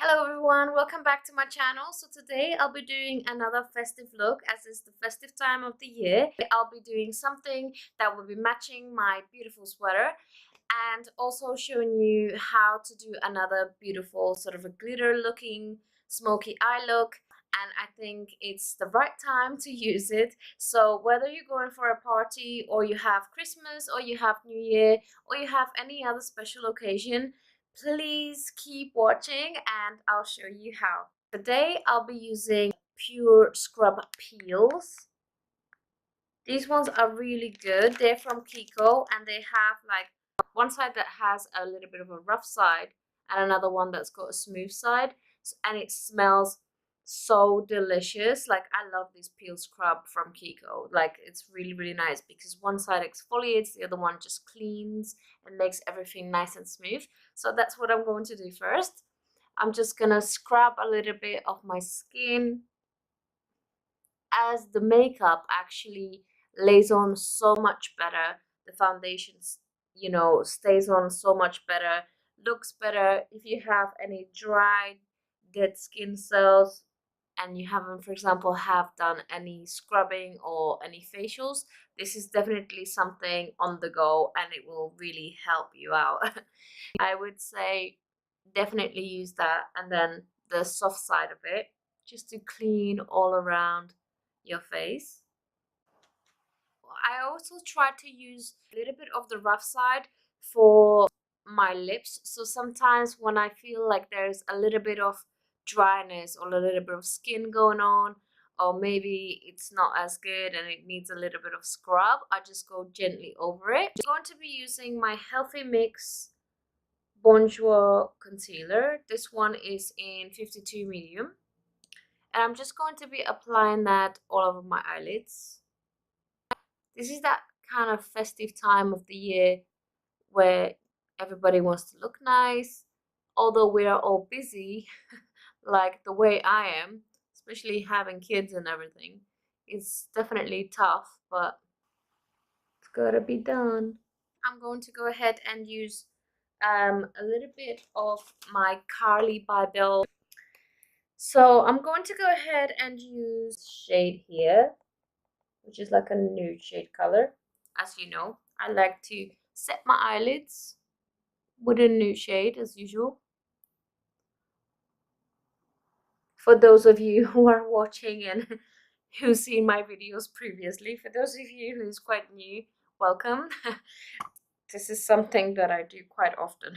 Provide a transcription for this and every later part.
Hello everyone, welcome back to my channel. So today I'll be doing another festive look as it's the festive time of the year. I'll be doing something that will be matching my beautiful sweater and also showing you how to do another beautiful sort of a glitter looking smoky eye look. And I think it's the right time to use it. So whether you're going for a party or you have Christmas or you have New Year or you have any other special occasion, please keep watching and I'll show you how. Today I'll be using pure scrub peels. These ones are really good. They're from Kiko and they have like one side that has a little bit of a rough side and another one that's got a smooth side, and it smells so delicious. Like, I love this peel scrub from Kiko. Like, it's really nice because one side exfoliates, the other one just cleans and makes everything nice and smooth. So that's what I'm going to do first. I'm just gonna scrub a little bit of my skin, as the makeup actually lays on so much better. The foundations, stays on so much better, looks better. If you have any dry dead skin cells and you haven't, for example, have done any scrubbing or any facials, this is definitely something on the go and it will really help you out. I would say definitely use that, and then the soft side of it just to clean all around your face. I also try to use a little bit of the rough side for my lips. So sometimes when I feel like there's a little bit of dryness or a little bit of skin going on, or maybe it's not as good and it needs a little bit of scrub, I just go gently over it. I'm going to be using my Healthy Mix Bourjois concealer. This one is in 52 medium. And I'm just going to be applying that all over my eyelids. This is that kind of festive time of the year where everybody wants to look nice, although we are all busy, like the way I am, especially having kids and everything. It's definitely tough, but it's gotta be done. I'm going to go ahead and use a little bit of my Carli Bybel. So I'm going to go ahead and use shade here, which is like a nude shade color. As you know, I like to set my eyelids with a nude shade as usual. For those of you who are watching and who've seen my videos previously, for those of you who's quite new, welcome. This is something that I do quite often.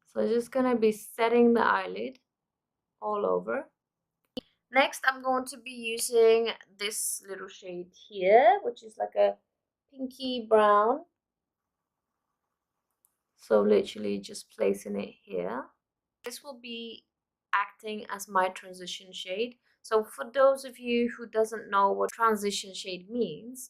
So I'm just gonna be setting the eyelid all over. Next, I'm going to be using this little shade here, which is like a pinky brown. So literally just placing it here. This will be acting as my transition shade. So for those of you who doesn't know what transition shade means,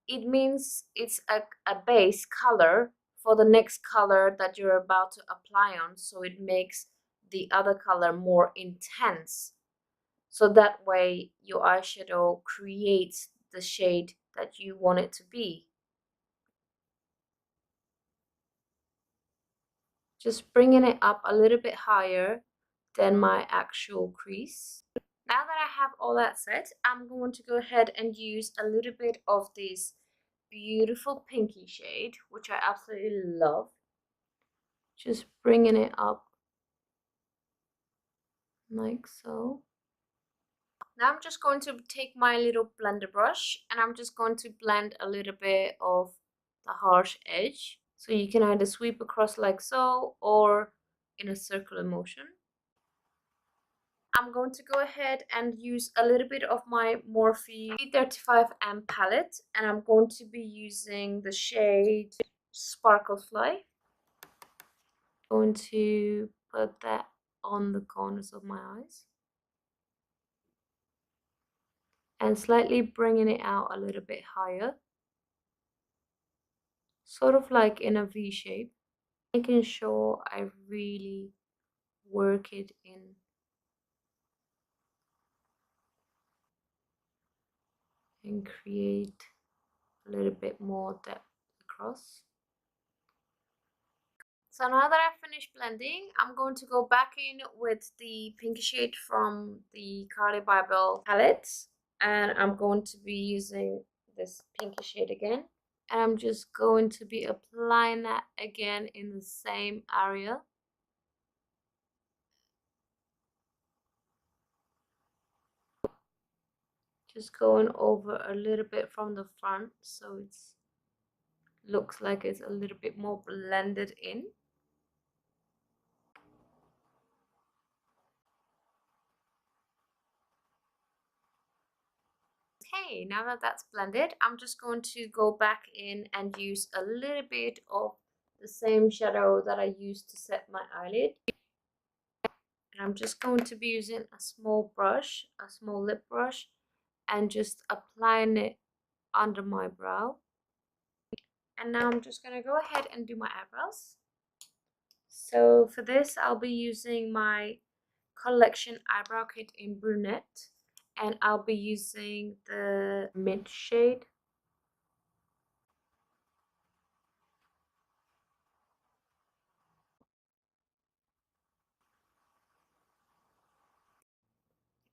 it means it's a base color for the next color that you're about to apply on, so it makes the other color more intense. So that way your eyeshadow creates the shade that you want it to be. Just bringing it up a little bit higher than my actual crease. Now that I have all that set, I'm going to go ahead and use a little bit of this beautiful pinky shade, which I absolutely love. Just bringing it up like so. Now I'm just going to take my little blender brush and I'm just going to blend a little bit of the harsh edge. So you can either sweep across like so or in a circular motion. I'm going to go ahead and use a little bit of my Morphe 35M palette, and I'm going to be using the shade Sparkle Fly. Going to put that on the corners of my eyes and slightly bringing it out a little bit higher, sort of like in a V shape, making sure I really work it in and create a little bit more depth across. So now that I've finished blending, I'm going to go back in with the pink shade from the Carli Bybel palette, and I'm going to be using this pinky shade again, and I'm just going to be applying that again in the same area. Just going over a little bit from the front so it's looks like it's a little bit more blended in. Okay, now that that's blended, I'm just going to go back in and use a little bit of the same shadow that I used to set my eyelid. And I'm just going to be using a small brush, a small lip brush, and just applying it under my brow. And now I'm just going to go ahead and do my eyebrows. So for this, I'll be using my Collection eyebrow kit in brunette, and I'll be using the mint shade.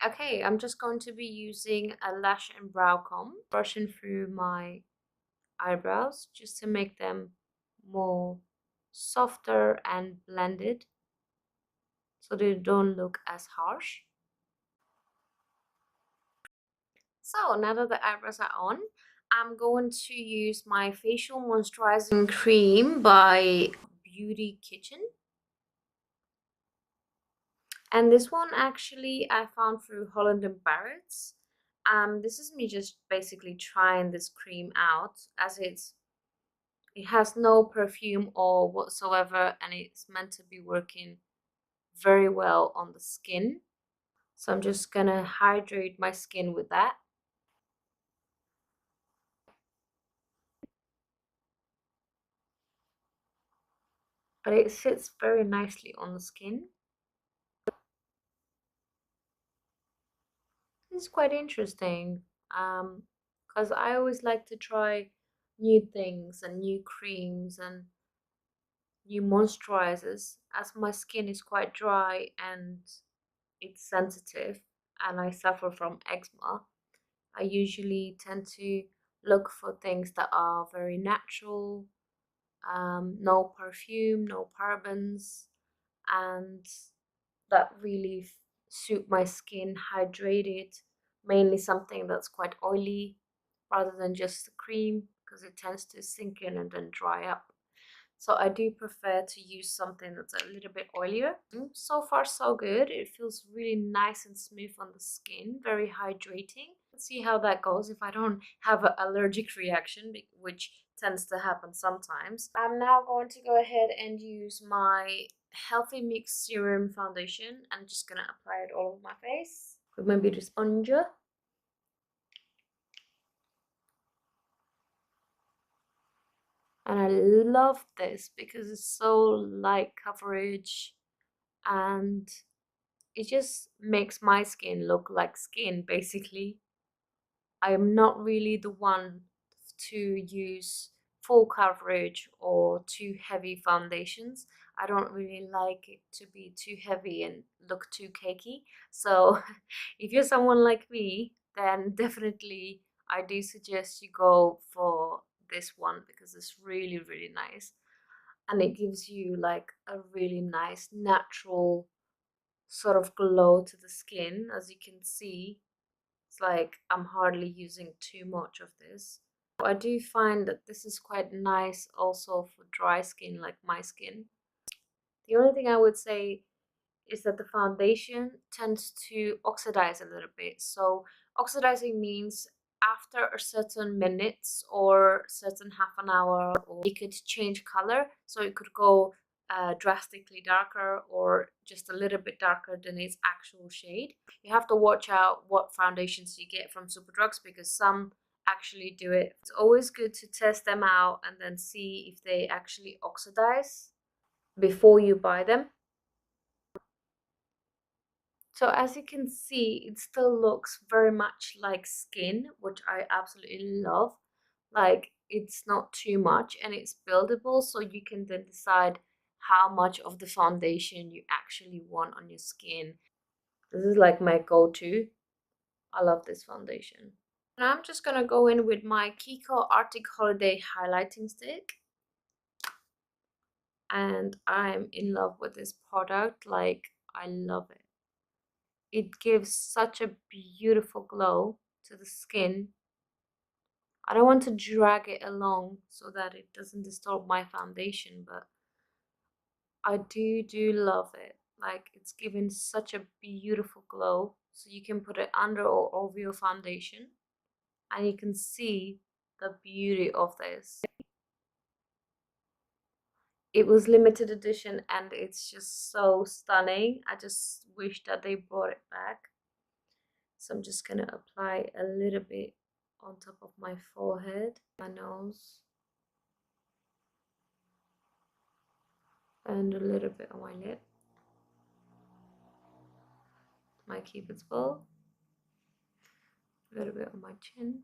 Okay, I'm just going to be using a lash and brow comb, brushing through my eyebrows just to make them more softer and blended so they don't look as harsh. So now that the eyebrows are on, I'm going to use my facial moisturizing cream by Beauty Kitchen. And this one actually I found through Holland & Barrett's. This is me just basically trying this cream out, as it has no perfume or whatsoever, and it's meant to be working very well on the skin. So I'm just gonna hydrate my skin with that. But it sits very nicely on the skin. It's quite interesting, because I always like to try new things and new creams and new moisturizers, as my skin is quite dry and it's sensitive and I suffer from eczema. I usually tend to look for things that are very natural, no perfume, no parabens, and that really suit my skin, hydrated, mainly something that's quite oily rather than just the cream, because it tends to sink in and then dry up. So I do prefer to use something that's a little bit oilier. So far so good. It feels really nice and smooth on the skin, very hydrating. Let's see how that goes if I don't have an allergic reaction, which tends to happen sometimes. I'm now going to go ahead and use my Healthy Mix Serum Foundation. I'm just gonna apply it all over my face with my beauty sponge. And I love this because it's so light coverage and it just makes my skin look like skin basically. I am not really the one to use full coverage or too heavy foundations. I don't really like it to be too heavy and look too cakey. So if you're someone like me, then definitely I do suggest you go for this one because it's really, really nice. And it gives you like a really nice natural sort of glow to the skin. As you can see, it's like I'm hardly using too much of this. I do find that this is quite nice also for dry skin like my skin. The only thing I would say is that the foundation tends to oxidize a little bit. So oxidizing means after a certain minutes or certain half an hour, or it could change color. So it could go drastically darker or just a little bit darker than its actual shade. You have to watch out what foundations you get from Superdrugs because some actually do it. It's always good to test them out and then see if they actually oxidize before you buy them. So as you can see, it still looks very much like skin, which I absolutely love. Like, it's not too much and it's buildable, so you can then decide how much of the foundation you actually want on your skin. This is like my go-to. I love this foundation. And I'm just gonna go in with my Kiko Arctic Holiday highlighting stick. And I'm in love with this product. Like, I love it. It gives such a beautiful glow to the skin. I don't want to drag it along so that it doesn't disturb my foundation, but I do love it. Like, it's giving such a beautiful glow. So you can put it under or over your foundation, and you can see the beauty of this. It was limited edition and it's just so stunning. I just wish that they brought it back. So I'm just gonna apply a little bit on top of my forehead, my nose, and a little bit on my lip, my cupid's bow, a little bit on my chin,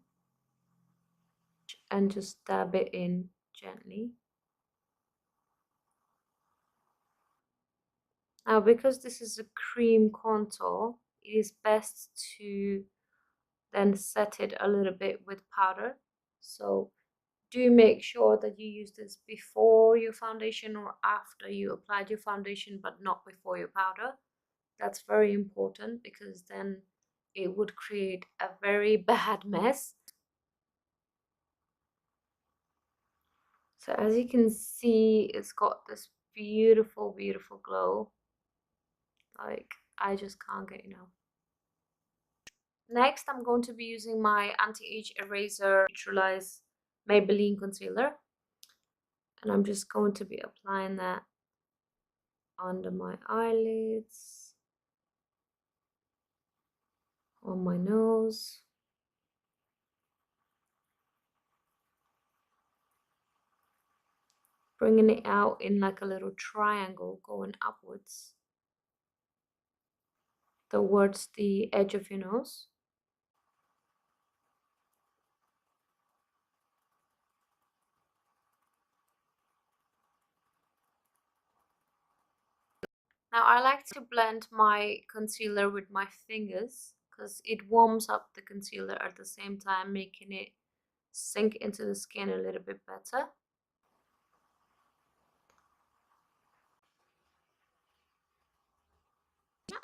and just dab it in gently. Now, because this is a cream contour, it is best to then set it a little bit with powder. So do make sure that you use this before your foundation or after you applied your foundation, but not before your powder. That's very important because then it would create a very bad mess. So as you can see, it's got this beautiful, beautiful glow. Like, I just can't get enough. Next, I'm going to be using my anti-age eraser neutralize Maybelline concealer. And I'm just going to be applying that under my eyelids, on my nose, bringing it out in like a little triangle going upwards towards the edge of your nose. Now I like to blend my concealer with my fingers because it warms up the concealer at the same time, making it sink into the skin a little bit better.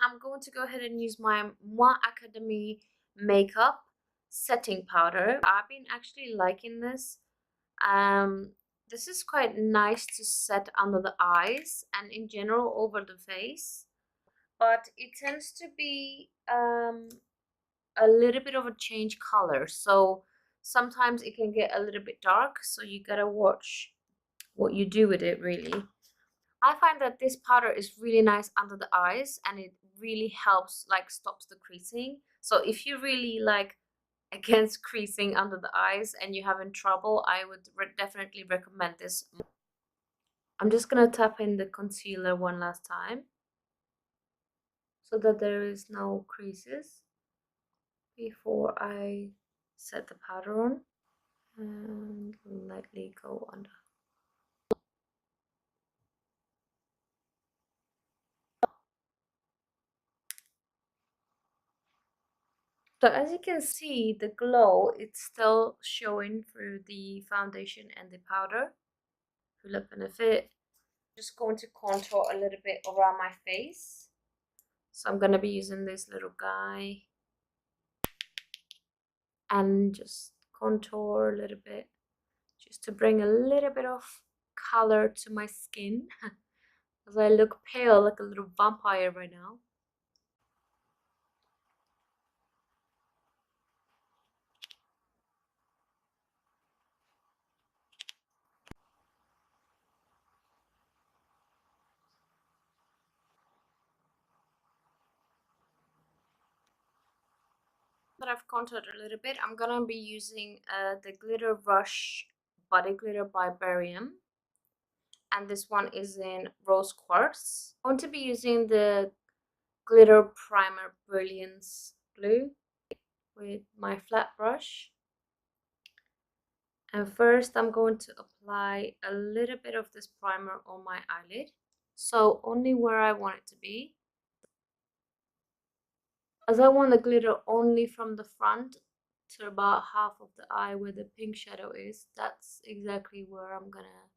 I'm going to go ahead and use my Moi Academy makeup setting powder. I've been actually liking this. This is quite nice to set under the eyes and in general over the face, but it tends to be a little bit of a change color, so sometimes it can get a little bit dark, so you gotta watch what you do with it really. I find that this powder is really nice under the eyes and it really helps, like, stops the creasing. So if you really like against creasing under the eyes and you're having trouble, I would definitely recommend this. I'm just gonna tap in the concealer one last time so that there is no creases before I set the powder on, and lightly go under. So as you can see, the glow, it's still showing through the foundation and the powder. Full up in a fit. Just going to contour a little bit around my face. So I'm going to be using this little guy and just contour a little bit just to bring a little bit of color to my skin because I look pale like a little vampire right now. That I've contoured a little bit, I'm gonna be using the Glitter Rush Body Glitter by BarryM, and this one is in Rose Quartz. I'm going to be using the Glitter Primer Brilliance Blue with my flat brush. And first I'm going to apply a little bit of this primer on my eyelid. So only where I want it to be. As I want the glitter only from the front to about half of the eye where the pink shadow is, that's exactly where I'm gonna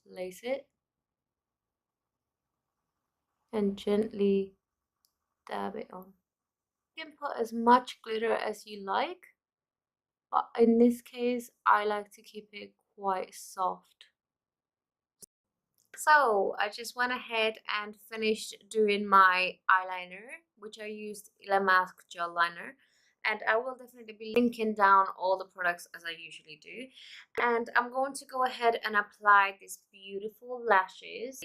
place it. And gently dab it on. You can put as much glitter as you like, but in this case I like to keep it quite soft. So I just went ahead and finished doing my eyeliner, which I used Illamasque gel liner, and I will definitely be linking down all the products as I usually do. And I'm going to go ahead and apply these beautiful lashes.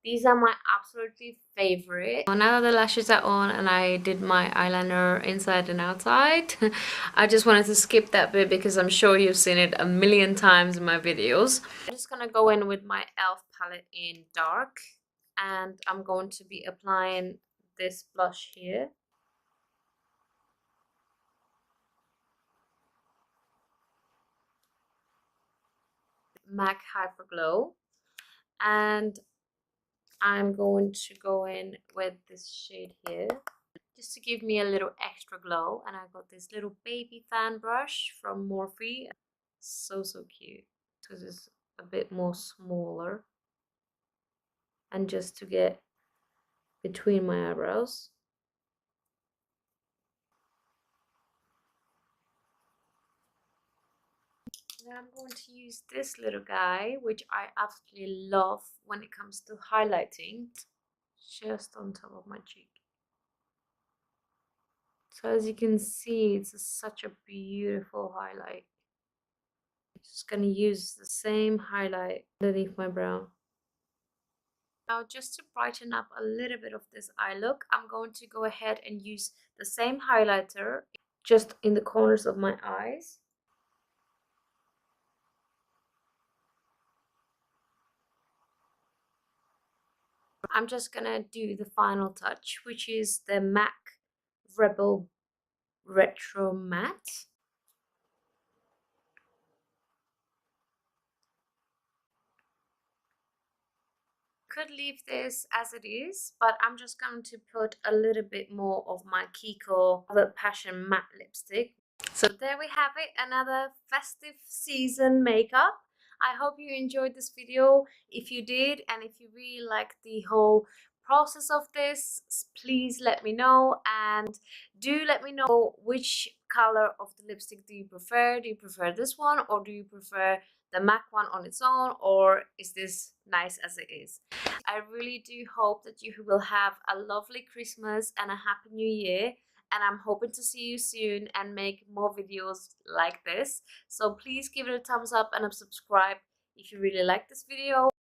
These are my absolutely favorite. So now that the lashes are on and I did my eyeliner inside and outside, I just wanted to skip that bit because I'm sure you've seen it a million times in my videos. I'm just gonna go in with my e.l.f. palette in dark, and I'm going to be applying this blush here. M.A.C Hyper Glow, and I'm going to go in with this shade here just to give me a little extra glow. And I got this little baby fan brush from Morphe. So cute because it's a bit more smaller, and just to get between my eyebrows. Then I'm going to use this little guy, which I absolutely love when it comes to highlighting, just on top of my cheek. So as you can see, it's such a beautiful highlight. Just gonna use the same highlight underneath my brow. Now, just to brighten up a little bit of this eye look, I'm going to go ahead and use the same highlighter just in the corners of my eyes. I'm just gonna do the final touch, which is the M.A.C Rebel Retro Matte. Could leave this as it is, but I'm just going to put a little bit more of my Kiko Velvet Passion matte lipstick. So there we have it, another festive season makeup. I hope you enjoyed this video. If you did, and if you really like the whole process of this, please let me know, and do let me know which color of the lipstick do you prefer. Do you prefer this one, or do you prefer the M.A.C one on its own, or is this nice as it is? I really do hope that you will have a lovely Christmas and a happy new year, and I'm hoping to see you soon and make more videos like this. So please give it a thumbs up and a subscribe if you really like this video.